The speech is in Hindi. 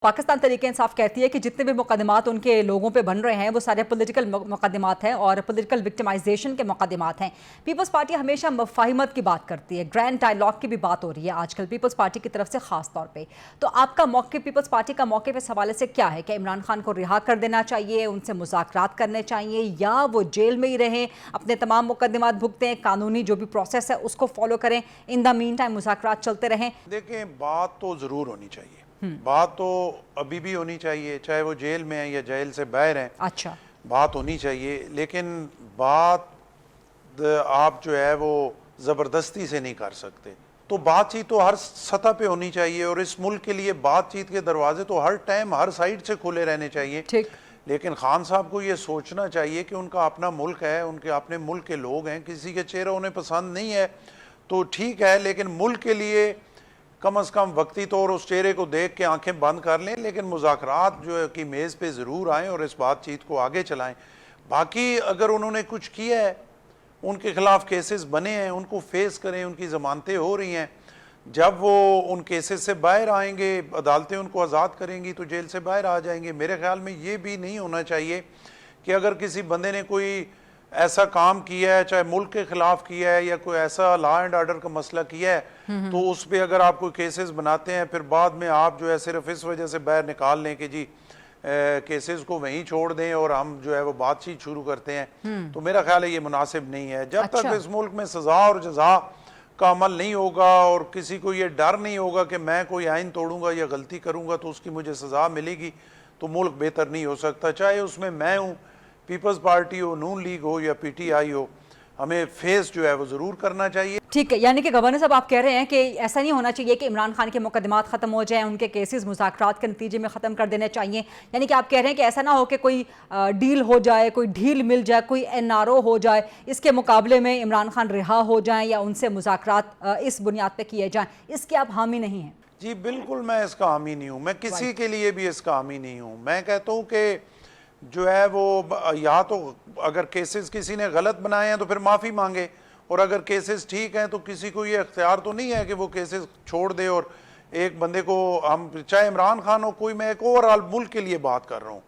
पाकिस्तान तरीके इंसाफ कहती है कि जितने भी मुकदमात उनके लोगों पे बन रहे हैं वो सारे पॉलिटिकल मुकदमात हैं और पॉलिटिकल विक्टिमाइजेशन के मुकदमात हैं। पीपल्स पार्टी हमेशा मफाहिमत की बात करती है, ग्रैंड डायलॉग की भी बात हो रही है आजकल पीपल्स पार्टी की तरफ से खास तौर पे। तो आपका मौक़िफ़, पीपल्स पार्टी का मौक़िफ़ इस हवाले से क्या है? क्या इमरान खान को रिहा कर देना चाहिए, उनसे मुज़ाकरात करने चाहिए, या वो जेल में ही रहें, अपने तमाम मुकदमात भुगतें, कानूनी जो भी प्रोसेस है उसको फॉलो करें, इन द मीन टाइम मुज़ाकरात चलते रहें? देखें, बात तो ज़रूर होनी चाहिए, बात तो अभी भी होनी चाहिए, चाहे वो जेल में है या जेल से बाहर हैं। अच्छा, बात होनी चाहिए, लेकिन बात आप जो है वो ज़बरदस्ती से नहीं कर सकते। तो बातचीत तो हर सतह पे होनी चाहिए और इस मुल्क के लिए बातचीत के दरवाजे तो हर टाइम हर साइड से खुले रहने चाहिए। ठीक। लेकिन खान साहब को ये सोचना चाहिए कि उनका अपना मुल्क है, उनके अपने मुल्क के लोग हैं, किसी के चेहरा उन्हें पसंद नहीं है तो ठीक है, लेकिन मुल्क के लिए कम से कम वक्ती तौर उस चेहरे को देख के आंखें बंद कर लें, लेकिन मुज़ाकरात जो है कि मेज़ पे ज़रूर आएँ और इस बातचीत को आगे चलाएं। बाकी अगर उन्होंने कुछ किया है, उनके खिलाफ केसेस बने हैं, उनको फेस करें, उनकी ज़मानतें हो रही हैं। जब वो उन केसेस से बाहर आएंगे, अदालतें उनको आज़ाद करेंगी तो जेल से बाहर आ जाएंगे। मेरे ख्याल में ये भी नहीं होना चाहिए कि अगर किसी बंदे ने कोई ऐसा काम किया है, चाहे मुल्क के खिलाफ किया है या कोई ऐसा लॉ एंड ऑर्डर का मसला किया है, तो उस पर अगर आप कोई केसेस बनाते हैं, फिर बाद में आप जो है सिर्फ इस वजह से बाहर निकाल लें कि जी केसेस को वहीं छोड़ दें और हम जो है वो बातचीत शुरू करते हैं, तो मेरा ख्याल है ये मुनासिब नहीं है। जब तक इस मुल्क में सजा और जजा का अमल नहीं होगा और किसी को ये डर नहीं होगा कि मैं कोई आइन तोड़ूंगा या गलती करूंगा तो उसकी मुझे सजा मिलेगी, तो मुल्क बेहतर नहीं हो सकता। चाहे उसमें मैं हूँ, पीपल्स पार्टी हो, नून लीग हो या पीटीआई हो, हमें फेस जो है वो ज़रूर करना चाहिए। ठीक है, यानी कि गवर्नर साहब आप कह रहे हैं कि ऐसा नहीं होना चाहिए कि इमरान खान के मुकदमात ख़त्म हो जाएं, उनके केसेस मुज़ाकरात के नतीजे में ख़त्म कर देने चाहिए। यानी कि आप कह रहे हैं कि ऐसा ना हो कि कोई डील हो जाए, कोई ढील मिल जाए, कोई एनआरओ हो जाए, इसके मुकाबले में इमरान खान रिहा हो जाएं या उनसे मुज़ाकरात इस बुनियाद पर किए जाएँ, इसके आप हामी नहीं हैं? जी बिल्कुल, मैं इसका हामी नहीं हूँ, मैं किसी के लिए भी इसका हामी नहीं हूँ। मैं कहता हूँ कि जो है वो या तो अगर केसेस किसी ने गलत बनाए हैं तो फिर माफ़ी मांगे, और अगर केसेस ठीक हैं तो किसी को ये अख्तियार तो नहीं है कि वो केसेस छोड़ दे और एक बंदे को, हम चाहे इमरान खान हो कोई, मैं एक ओवरऑल मुल्क के लिए बात कर रहा हूँ,